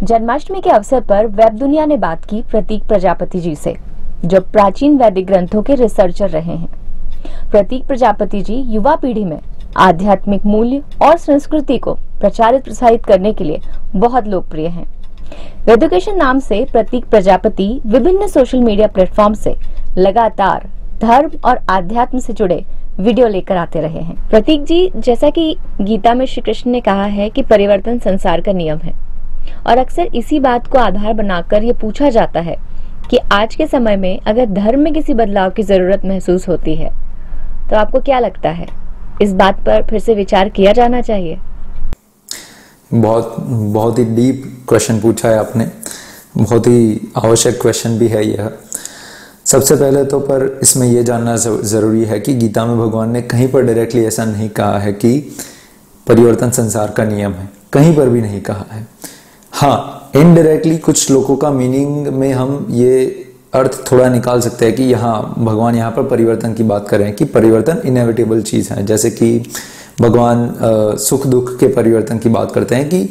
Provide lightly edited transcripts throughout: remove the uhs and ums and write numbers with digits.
जन्माष्टमी के अवसर पर वेब दुनिया ने बात की प्रतीक प्रजापति जी से, जो प्राचीन वैदिक ग्रंथों के रिसर्चर रहे हैं। प्रतीक प्रजापति जी युवा पीढ़ी में आध्यात्मिक मूल्य और संस्कृति को प्रचारित प्रसारित करने के लिए बहुत लोकप्रिय हैं। वेदुकेशन नाम से प्रतीक प्रजापति विभिन्न सोशल मीडिया प्लेटफॉर्म से लगातार धर्म और आध्यात्म से जुड़े वीडियो लेकर आते रहे हैं। प्रतीक जी, जैसा कि गीता में श्री कृष्ण ने कहा है कि परिवर्तन संसार का नियम है, और अक्सर इसी बात को आधार बनाकर ये पूछा जाता है कि आज के समय में अगर धर्म में किसी बदलाव की जरूरत महसूस होती है तो आपको क्या लगता है, इस बात पर फिर से विचार किया जाना चाहिए? बहुत ही डीप क्वेश्चन पूछा है आपने, बहुत ही आवश्यक क्वेश्चन भी है यह। सबसे पहले तो पर इसमें यह जानना ज़रूरी है कि गीता में भगवान ने कहीं पर डायरेक्टली ऐसा नहीं कहा है कि परिवर्तन संसार का नियम है, कहीं पर भी नहीं कहा है। हाँ, इनडायरेक्टली कुछ लोगों का मीनिंग में हम ये अर्थ थोड़ा निकाल सकते हैं कि यहाँ भगवान यहाँ पर परिवर्तन की बात कर रहे हैं कि परिवर्तन इनएविटेबल चीज़ है। जैसे कि भगवान सुख दुख के परिवर्तन की बात करते हैं कि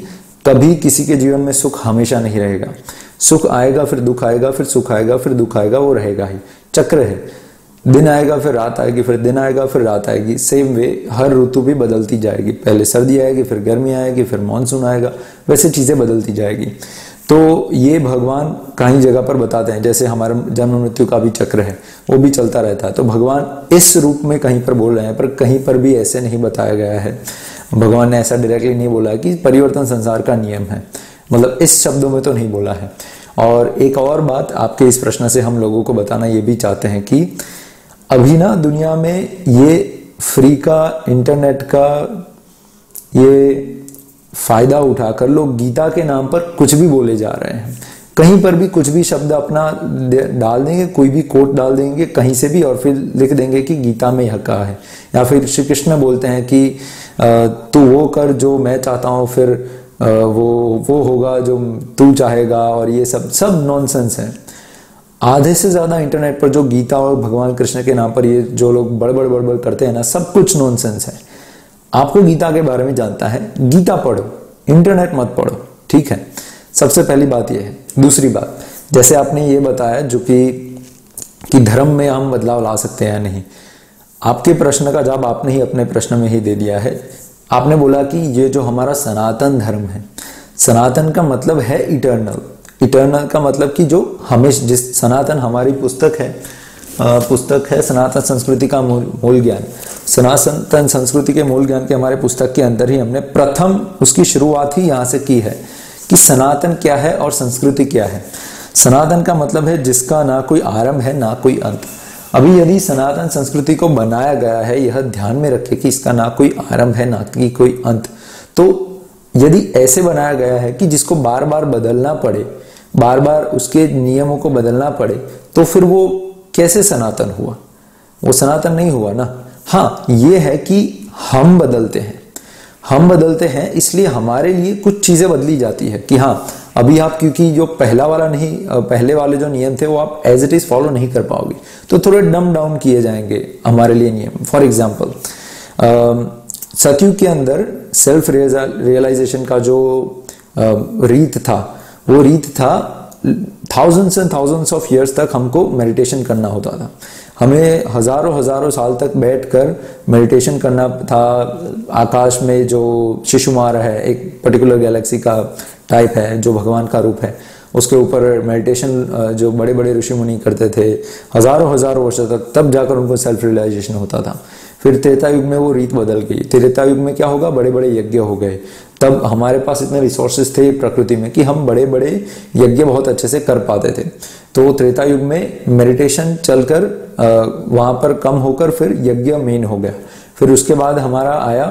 कभी किसी के जीवन में सुख हमेशा नहीं रहेगा, सुख आएगा फिर दुख आएगा, फिर सुख आएगा फिर दुख आएगा, वो रहेगा ही, चक्र है। दिन आएगा फिर रात आएगी, फिर दिन आएगा फिर रात आएगी। सेम वे हर ऋतु भी बदलती जाएगी, पहले सर्दी आएगी, फिर गर्मी आएगी, फिर मानसून आएगा, वैसे चीजें बदलती जाएगी। तो ये भगवान कहीं जगह पर बताते हैं, जैसे हमारे जन्म मृत्यु का भी चक्र है, वो भी चलता रहता है। तो भगवान इस रूप में कहीं पर बोल रहे हैं, पर कहीं पर भी ऐसे नहीं बताया गया है। भगवान ने ऐसा डायरेक्टली नहीं बोला कि परिवर्तन संसार का नियम है, मतलब इस शब्दों में तो नहीं बोला है। और एक और बात आपके इस प्रश्न से हम लोगों को बताना ये भी चाहते हैं कि अभी ना दुनिया में ये फ्री का, इंटरनेट का ये फायदा उठाकर लोग गीता के नाम पर कुछ भी बोले जा रहे हैं। कहीं पर भी कुछ भी शब्द अपना डाल देंगे, कोई भी कोट डाल देंगे कहीं से भी, और फिर लिख देंगे कि गीता में यह कहा है। या फिर श्री कृष्ण बोलते हैं कि तू वो कर जो मैं चाहता हूँ, फिर वो होगा जो तू चाहेगा, और ये सब नॉनसेंस है। आधे से ज्यादा इंटरनेट पर जो गीता और भगवान कृष्ण के नाम पर ये जो लोग बड़बड़ करते हैं ना, सब कुछ नॉनसेंस है। आपको गीता के बारे में जानता है, गीता पढ़ो, इंटरनेट मत पढ़ो, ठीक है। सबसे पहली बात ये है। दूसरी बात, जैसे आपने ये बताया जो कि धर्म में हम बदलाव ला सकते हैं या नहीं, आपके प्रश्न का जवाब आपने ही अपने प्रश्न में ही दे दिया है। आपने बोला कि ये जो हमारा सनातन धर्म है, सनातन का मतलब है इटर्नल, इटर्नल का मतलब कि जो हमेशा, जिस सनातन हमारी पुस्तक है सनातन संस्कृति का मूल ज्ञान। सनातन संस्कृति के मूल ज्ञान के हमारे पुस्तक के अंदर ही हमने प्रथम उसकी शुरुआत ही यहाँ से की है कि सनातन क्या है और संस्कृति क्या है। सनातन का मतलब है जिसका ना कोई आरंभ है ना कोई अंत। अभी यदि सनातन संस्कृति को बनाया गया है, यह ध्यान में रखे कि इसका ना कोई आरंभ है ना कि कोई अंत, तो यदि ऐसे बनाया गया है कि जिसको बार बार बदलना पड़े, बार बार उसके नियमों को बदलना पड़े, तो फिर वो कैसे सनातन हुआ? वो सनातन नहीं हुआ ना। हाँ, ये है कि हम बदलते हैं, इसलिए हमारे लिए कुछ चीजें बदली जाती है कि हाँ, अभी आप, क्योंकि जो पहले वाले जो नियम थे वो आप एज इट इज फॉलो नहीं कर पाओगे, तो थोड़े डम डाउन किए जाएंगे हमारे लिए नियम। फॉर एग्जाम्पल, सतयुग के अंदर सेल्फ रियलाइजेशन का जो रीत था, वो रीत था thousands and thousands of years तक हमको मेडिटेशन करना होता था। हमें हजारों साल तक बैठकर मेडिटेशन करना था। आकाश में जो शिशुमार है, एक पर्टिकुलर गैलेक्सी का टाइप है जो भगवान का रूप है, उसके ऊपर मेडिटेशन जो बड़े बड़े ऋषि मुनि करते थे हजारों वर्षों तक, तब जाकर उनको सेल्फ रियलाइजेशन होता था। फिर त्रेता युग में वो रीत बदल गई। त्रेता युग में क्या होगा, बड़े बड़े यज्ञ हो गए। तब हमारे पास इतने रिसोर्सेज थे प्रकृति में कि हम बड़े बड़े यज्ञ बहुत अच्छे से कर पाते थे। तो त्रेता युग में मेडिटेशन चलकर वहां पर कम होकर फिर यज्ञ मेन हो गया। फिर उसके बाद हमारा आया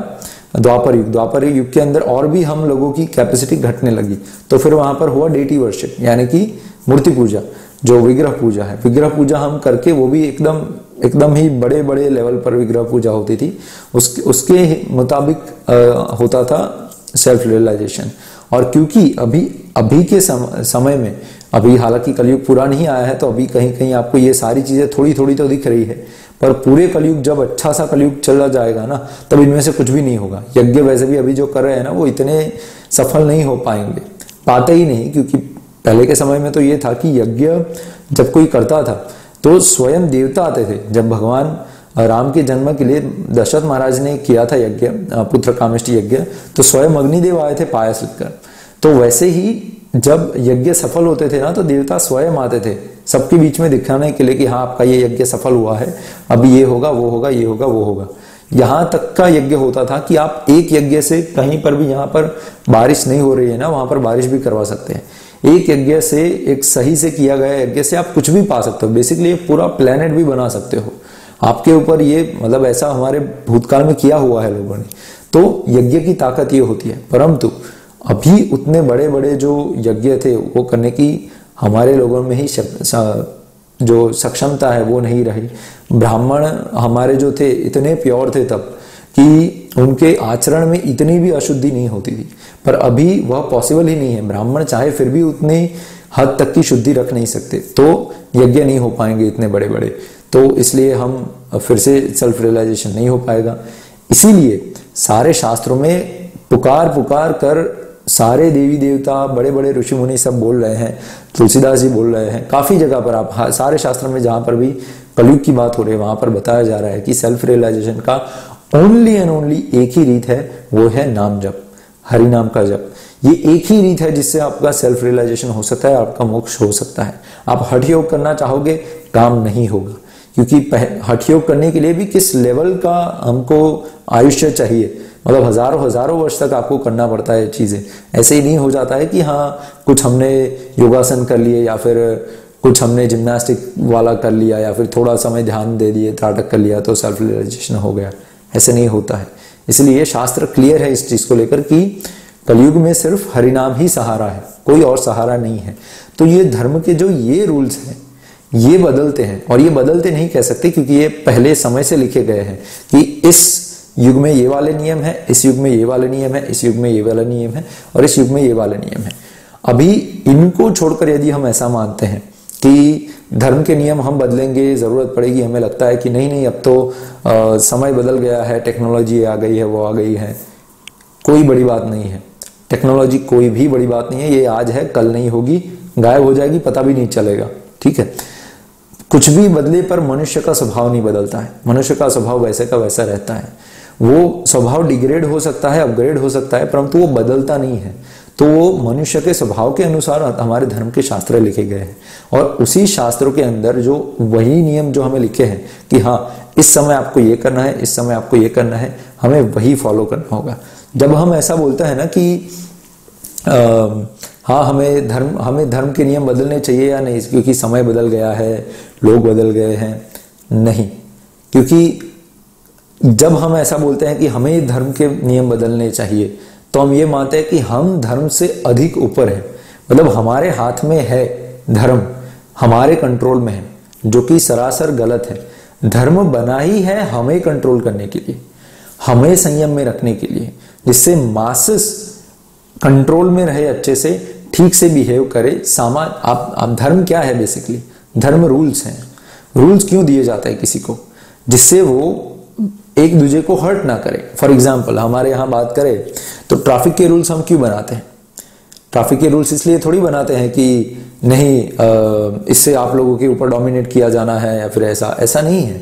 द्वापर युग। द्वापर युग के अंदर और भी हम लोगों की कैपेसिटी घटने लगी, तो फिर वहां पर हुआ डेटी वर्शिप, यानी कि मूर्ति पूजा, जो विग्रह पूजा है। विग्रह पूजा हम करके, वो भी एकदम ही बड़े बड़े लेवल पर विग्रह पूजा होती थी। उसके मुताबिक होता था सेल्फ रियलाइजेशन। और क्योंकि अभी के समय में, अभी हालांकि कलयुग पूरा नहीं आया है, तो अभी कहीं कहीं आपको ये सारी चीजें थोड़ी थोड़ी तो दिख रही है, पर पूरे कलयुग, जब अच्छा सा कलयुग चला जाएगा ना, तब इनमें से कुछ भी नहीं होगा। यज्ञ वैसे भी अभी जो कर रहे हैं ना, वो इतने सफल नहीं हो पाएंगे। पाते ही नहीं, क्योंकि पहले के समय में तो ये था कि यज्ञ जब कोई करता था तो स्वयं देवता आते थे। जब भगवान राम के जन्म के लिए दशरथ महाराज ने किया था यज्ञ, पुत्र कामेष्टि यज्ञ, तो स्वयं अग्निदेव आए थे पायस लेकर। तो वैसे ही जब यज्ञ सफल होते थे ना, तो देवता स्वयं आते थे सबके बीच में दिखाने के लिए कि हाँ आपका ये यज्ञ सफल हुआ है, अभी ये होगा वो होगा ये होगा वो होगा। यहां तक का यज्ञ होता था कि आप एक यज्ञ से कहीं पर भी, यहाँ पर बारिश नहीं हो रही है ना, वहां पर बारिश भी करवा सकते हैं। एक यज्ञ से, एक सही से किया गया यज्ञ से आप कुछ भी पा सकते हो। बेसिकली पूरा प्लेनेट भी बना सकते हो आपके ऊपर। ये मतलब ऐसा हमारे भूतकाल में किया हुआ है लोगों ने। तो यज्ञ की ताकत ये होती है। परंतु अभी उतने बड़े बड़े जो यज्ञ थे वो करने की हमारे लोगों में ही जो सक्षमता है वो नहीं रही। ब्राह्मण हमारे जो थे इतने प्योर थे तब कि उनके आचरण में इतनी भी अशुद्धि नहीं होती थी, पर अभी वह पॉसिबल ही नहीं है। ब्राह्मण चाहे फिर भी उतने हद तक की शुद्धि रख नहीं सकते, तो यज्ञ नहीं हो पाएंगे इतने बड़े बड़े। तो इसलिए हम फिर से सेल्फ रियलाइजेशन नहीं हो पाएगा। इसीलिए सारे शास्त्रों में पुकार पुकार कर सारे देवी देवता, बड़े बड़े ऋषि मुनि सब बोल रहे हैं, तुलसीदास जी बोल रहे हैं, काफी जगह पर आप सारे शास्त्रों में जहां पर भी कलयुग की बात हो रही है वहां पर बताया जा रहा है कि सेल्फ रियलाइजेशन का ओनली एंड ओनली एक ही रीत है, वो है नाम जप, हरि नाम का जप। ये एक ही रीत है जिससे आपका सेल्फ रियलाइजेशन हो सकता है, आपका मोक्ष हो सकता है। आप हठ योग करना चाहोगे, काम नहीं होगा, क्योंकि हठ योग करने के लिए भी किस लेवल का हमको आयुष्य चाहिए, मतलब हजारों हजारों वर्ष तक आपको करना पड़ता है चीजें। ऐसे ही नहीं हो जाता है कि हाँ कुछ हमने योगासन कर लिए या फिर कुछ हमने जिम्नास्टिक वाला कर लिया या फिर थोड़ा समय ध्यान दे दिए, त्राटक कर लिया तो सेल्फ रियलाइजेशन हो गया। ऐसे नहीं होता है। इसलिए शास्त्र क्लियर है इस चीज को लेकर कि कलयुग में सिर्फ हरिनाम ही सहारा है, कोई और सहारा नहीं है। तो ये धर्म के जो ये रूल्स हैं ये बदलते हैं, और ये बदलते नहीं कह सकते क्योंकि ये पहले समय से लिखे गए हैं कि इस युग में ये वाले नियम है, इस युग में ये वाले नियम है, इस युग में ये वाला नियम है और इस युग में ये वाले नियम है। अभी इनको छोड़कर यदि हम ऐसा मानते हैं कि धर्म के नियम हम बदलेंगे, जरूरत पड़ेगी, हमें लगता है कि नहीं अब तो समय बदल गया है, टेक्नोलॉजी आ गई है, वो आ गई है, कोई बड़ी बात नहीं है। टेक्नोलॉजी कोई भी बड़ी बात नहीं है, ये आज है कल नहीं होगी, गायब हो जाएगी, पता भी नहीं चलेगा। ठीक है, कुछ भी बदले पर मनुष्य का स्वभाव नहीं बदलता है। मनुष्य का स्वभाव वैसे का वैसा रहता है। वो स्वभाव डिग्रेड हो सकता है, अपग्रेड हो सकता है, परंतु वो बदलता नहीं है। तो वो मनुष्य के स्वभाव के अनुसार हमारे धर्म के शास्त्र लिखे गए हैं, और उसी शास्त्रों के अंदर जो वही नियम जो हमें लिखे हैं कि हाँ इस समय आपको ये करना है, इस समय आपको ये करना है, हमें वही फॉलो करना होगा। जब हम ऐसा बोलते हैं ना कि हाँ हमें धर्म के नियम बदलने चाहिए या नहीं क्योंकि समय बदल गया है, लोग बदल गए हैं, नहीं। क्योंकि जब हम ऐसा बोलते हैं कि हमें धर्म के नियम बदलने चाहिए तो हम ये मानते हैं कि हम धर्म से अधिक ऊपर हैं, मतलब हमारे हाथ में है धर्म, हमारे कंट्रोल में है, जो कि सरासर गलत है। धर्म बना ही है हमें कंट्रोल करने के लिए, हमें संयम में रखने के लिए, जिससे मासेस कंट्रोल में रहे, अच्छे से ठीक से बिहेव करे। आप धर्म क्या है बेसिकली? धर्म रूल्स हैं। रूल्स क्यों दिए जाते हैं किसी को? जिससे वो एक दूसरे को हर्ट ना करे। फॉर एग्जाम्पल हमारे यहाँ बात करें तो ट्रैफिक के रूल्स हम क्यों बनाते हैं? ट्रैफिक के रूल्स इसलिए थोड़ी बनाते हैं कि नहीं इससे आप लोगों के ऊपर डोमिनेट किया जाना है या फिर ऐसा नहीं है।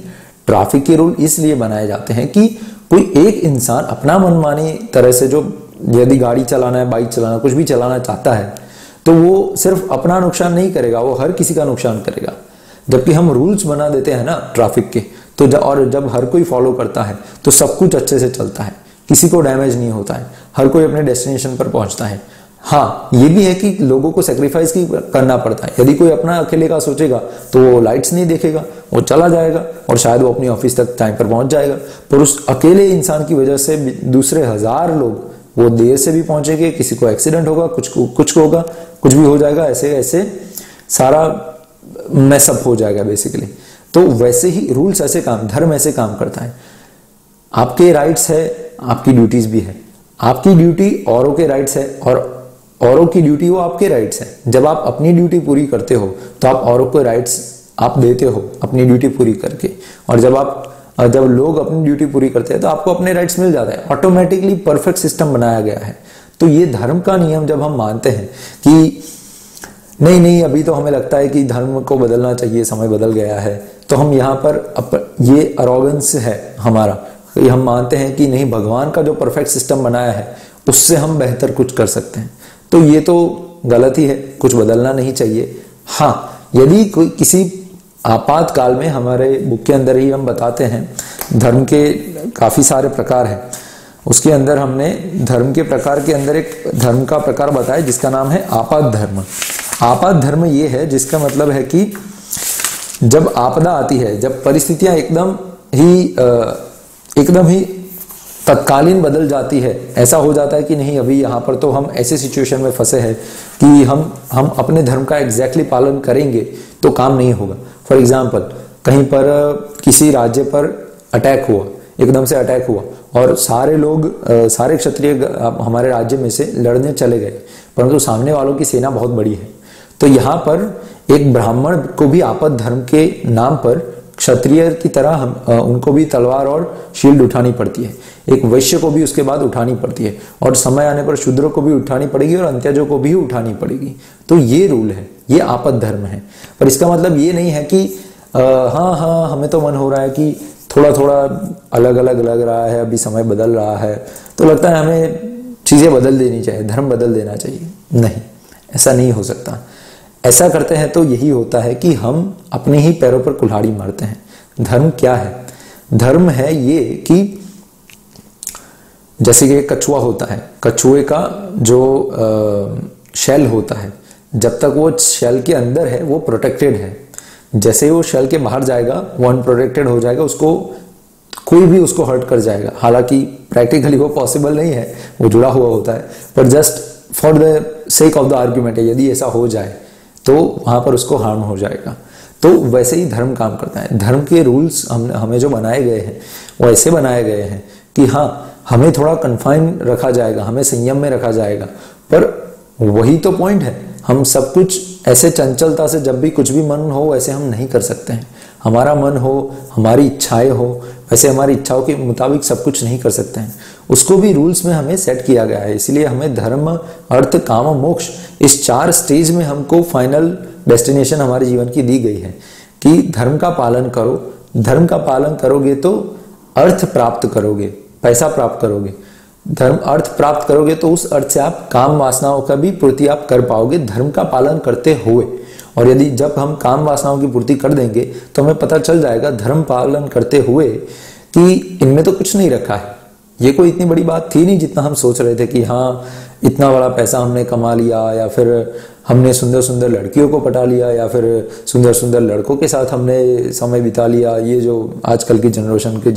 ट्रैफिक के रूल इसलिए बनाए जाते हैं कि कोई एक इंसान अपना मनमानी तरह से जो यदि गाड़ी चलाना है, बाइक चलाना, कुछ भी चलाना चाहता है तो वो सिर्फ अपना नुकसान नहीं करेगा, वो हर किसी का नुकसान करेगा। जबकि हम रूल्स बना देते हैं ना ट्रैफिक के, तो जब हर कोई फॉलो करता है तो सब कुछ अच्छे से चलता है, किसी को डैमेज नहीं होता है, हर कोई अपने डेस्टिनेशन पर पहुंचता है। हाँ ये भी है कि लोगों को सेक्रीफाइस करना पड़ता है। यदि कोई अपना अकेले का सोचेगा तो वो लाइट्स नहीं देखेगा, वो चला जाएगा और शायद वो अपनी ऑफिस तक टाइम पर पहुंच जाएगा। पर उस अकेले इंसान की वजह से दूसरे हजार लोग वो देर से भी पहुंचेंगे, किसी को एक्सीडेंट होगा, कुछ होगा, कुछ भी हो जाएगा, ऐसे सारा मैसअप हो जाएगा बेसिकली। तो वैसे ही रूल्स ऐसे धर्म ऐसे काम करता है। आपके राइट्स है, आपकी ड्यूटीज भी है। आपकी ड्यूटी औरों के राइट्स है और औरों की ड्यूटी वो आपके राइट्स है। जब आप अपनी ड्यूटी पूरी करते हो तो आप औरों को राइट्स आप देते हो अपनी ड्यूटी पूरी करके, और जब लोग अपनी ड्यूटी पूरी करते हैं तो आपको अपने राइट्स मिल जाते हैं। ऑटोमेटिकली परफेक्ट सिस्टम बनाया गया है। तो ये धर्म का नियम जब हम मानते हैं कि नहीं नहीं अभी तो हमें लगता है कि धर्म को बदलना चाहिए, समय बदल गया है, तो हम यहाँ पर ये अरोगेंस है हमारा, ये हम मानते हैं कि नहीं भगवान का जो परफेक्ट सिस्टम बनाया है उससे हम बेहतर कुछ कर सकते हैं, तो ये तो गलत ही है, कुछ बदलना नहीं चाहिए। हाँ, यदि कोई किसी आपातकाल में, हमारे बुक के अंदर ही हम बताते हैं धर्म के काफी सारे प्रकार हैं, उसके अंदर हमने धर्म के प्रकार के अंदर एक धर्म का प्रकार बताया जिसका नाम है आपात धर्म। आपात धर्म ये है जिसका मतलब है कि जब आपदा आती है, जब परिस्थितियां एकदम ही तत्कालीन बदल जाती है, ऐसा हो जाता है कि नहीं अभी यहाँ पर तो हम ऐसे सिचुएशन में फंसे हैं कि हम अपने धर्म का एग्जैक्टली पालन करेंगे तो काम नहीं होगा। फॉर एग्जाम्पल, कहीं पर किसी राज्य पर अटैक हुआ, एकदम से अटैक हुआ और सारे लोग, सारे क्षत्रिय हमारे राज्य में से लड़ने चले गए, परंतु सामने वालों की सेना बहुत बड़ी है, तो यहाँ पर एक ब्राह्मण को भी आपद धर्म के नाम पर क्षत्रिय की तरह उनको भी तलवार और शील्ड उठानी पड़ती है, एक वैश्य को भी उसके बाद उठानी पड़ती है, और समय आने पर शूद्रों को भी उठानी पड़ेगी और अंत्यजों को भी उठानी पड़ेगी। तो ये रूल है, ये आपद धर्म है। पर इसका मतलब ये नहीं है कि हाँ हमें तो मन हो रहा है कि थोड़ा थोड़ा अलग अलग लग रहा है, अभी समय बदल रहा है तो लगता है हमें चीजें बदल देनी चाहिए, धर्म बदल देना चाहिए। नहीं, ऐसा नहीं हो सकता। ऐसा करते हैं तो यही होता है कि हम अपने ही पैरों पर कुल्हाड़ी मारते हैं। धर्म क्या है? धर्म है ये कि जैसे कि कछुआ होता है, कछुए का जो शेल होता है, जब तक वो शेल के अंदर है वो प्रोटेक्टेड है, जैसे ही वो शेल के बाहर जाएगा वो अनप्रोटेक्टेड हो जाएगा, उसको कोई भी उसको हर्ट कर जाएगा। हालांकि प्रैक्टिकली वो पॉसिबल नहीं है, वो जुड़ा हुआ होता है, पर just for the sake of the argument है, यदि ऐसा हो जाए तो वहां पर उसको हार्म हो जाएगा। तो वैसे ही धर्म काम करता है। धर्म के रूल्स हमें जो बनाए गए हैं वो ऐसे बनाए गए हैं कि हाँ, हमें थोड़ा कन्फाइन रखा जाएगा, हमें संयम में रखा जाएगा, पर वही तो पॉइंट है। हम सब कुछ ऐसे चंचलता से जब भी कुछ भी मन हो वैसे हम नहीं कर सकते हैं। हमारा मन हो, हमारी इच्छाएं हो, वैसे हमारी इच्छाओं के मुताबिक सब कुछ नहीं कर सकते हैं। उसको भी रूल्स में हमें सेट किया गया है। इसलिए हमें धर्म, अर्थ, काम, मोक्ष, इस 4 स्टेज में हमको फाइनल डेस्टिनेशन हमारे जीवन की दी गई है कि धर्म का पालन करो। धर्म का पालन करोगे तो अर्थ प्राप्त करोगे, पैसा प्राप्त करोगे। धर्म अर्थ प्राप्त करोगे तो उस अर्थ से आप काम वासनाओं का भी पूर्ति आप कर पाओगे धर्म का पालन करते हुए। और यदि जब हम काम वासनाओं की पूर्ति कर देंगे तो हमें पता चल जाएगा धर्म पालन करते हुए कि इनमें तो कुछ नहीं रखा है, ये कोई इतनी बड़ी बात थी नहीं जितना हम सोच रहे थे कि हाँ इतना बड़ा पैसा हमने कमा लिया, या फिर हमने सुंदर सुंदर लड़कियों को पटा लिया, या फिर सुंदर सुंदर लड़कों के साथ हमने समय बिता लिया। ये जो आजकल की जनरेशन के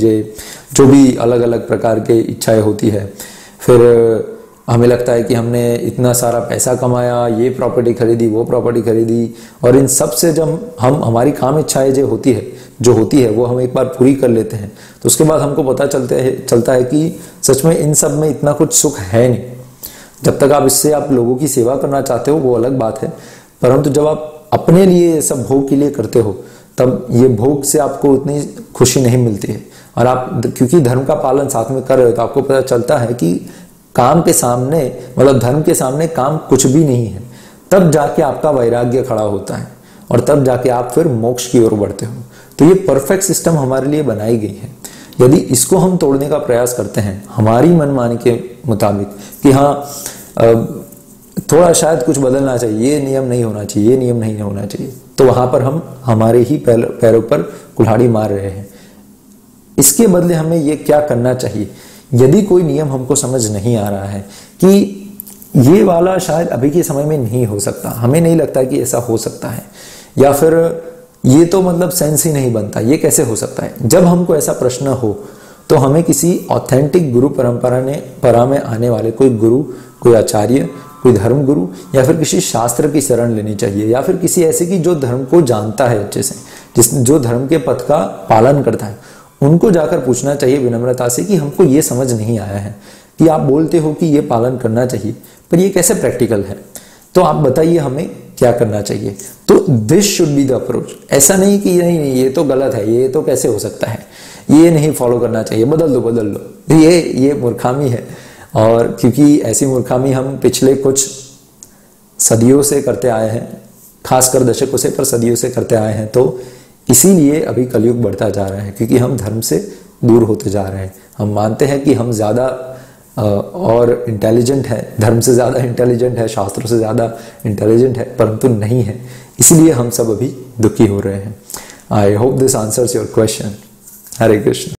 जो भी अलग अलग प्रकार के इच्छाएं होती है, फिर हमें लगता है कि हमने इतना सारा पैसा कमाया, ये प्रॉपर्टी खरीदी, वो प्रॉपर्टी खरीदी, और इन सब से जब हमारी काम इच्छाएं जो होती है वो हम एक बार पूरी कर लेते हैं तो उसके बाद हमको पता चलता है कि सच में इन सब में इतना कुछ सुख है नहीं। जब तक आप इससे आप लोगों की सेवा करना चाहते हो वो अलग बात है, परंतु जब आप अपने लिए सब भोग के लिए करते हो तब ये भोग से आपको उतनी खुशी नहीं मिलती है। और आप क्योंकि धर्म का पालन साथ में कर रहे हो तो आपको पता चलता है कि काम के सामने, मतलब धर्म के सामने काम कुछ भी नहीं है। तब जाके आपका वैराग्य खड़ा होता है और तब जाके आप फिर मोक्ष की ओर बढ़ते हो। तो ये परफेक्ट सिस्टम हमारे लिए बनाई गई है। यदि इसको हम तोड़ने का प्रयास करते हैं हमारी मनमानी के मुताबिक कि हाँ थोड़ा शायद कुछ बदलना चाहिए, ये नियम नहीं होना चाहिए, ये नियम नहीं होना चाहिए, तो वहां पर हम हमारे ही पैरों पर कुल्हाड़ी मार रहे हैं। इसके बदले हमें ये क्या करना चाहिए? यदि कोई नियम हमको समझ नहीं आ रहा है कि ये वाला शायद अभी के समय में नहीं हो सकता, हमें नहीं लगता कि ऐसा हो सकता है, या फिर ये तो मतलब सेंस ही नहीं बनता, ये कैसे हो सकता है, जब हमको ऐसा प्रश्न हो तो हमें किसी ऑथेंटिक गुरु परंपरा में आने वाले कोई गुरु, कोई आचार्य, कोई धर्म गुरु, या फिर किसी शास्त्र की शरण लेनी चाहिए, या फिर किसी ऐसे की जो धर्म को जानता है अच्छे से, जो धर्म के पथ का पालन करता है, उनको जाकर पूछना चाहिए विनम्रता से कि हमको ये समझ नहीं आया है कि आप बोलते हो कि ये पालन करना चाहिए, पर ये कैसे प्रैक्टिकल है, तो आप बताइए हमें क्या करना चाहिए। तो this should be the approach. ऐसा नहीं कि नहीं ये तो गलत है, ये तो कैसे हो सकता है, ये नहीं फॉलो करना चाहिए, बदल दो, ये मूर्खामी है। और क्योंकि ऐसी मूर्खामी हम पिछले कुछ सदियों से करते आए हैं, खासकर दशकों से, पर सदियों से करते आए हैं, तो इसीलिए अभी कलयुग बढ़ता जा रहा है, क्योंकि हम धर्म से दूर होते जा रहे हैं। हम मानते हैं कि हम ज़्यादा और इंटेलिजेंट है, धर्म से ज़्यादा इंटेलिजेंट है, शास्त्रों से ज़्यादा इंटेलिजेंट है, परंतु नहीं है। इसलिए हम सब अभी दुखी हो रहे हैं। I hope this answers your question. Hare Krishna.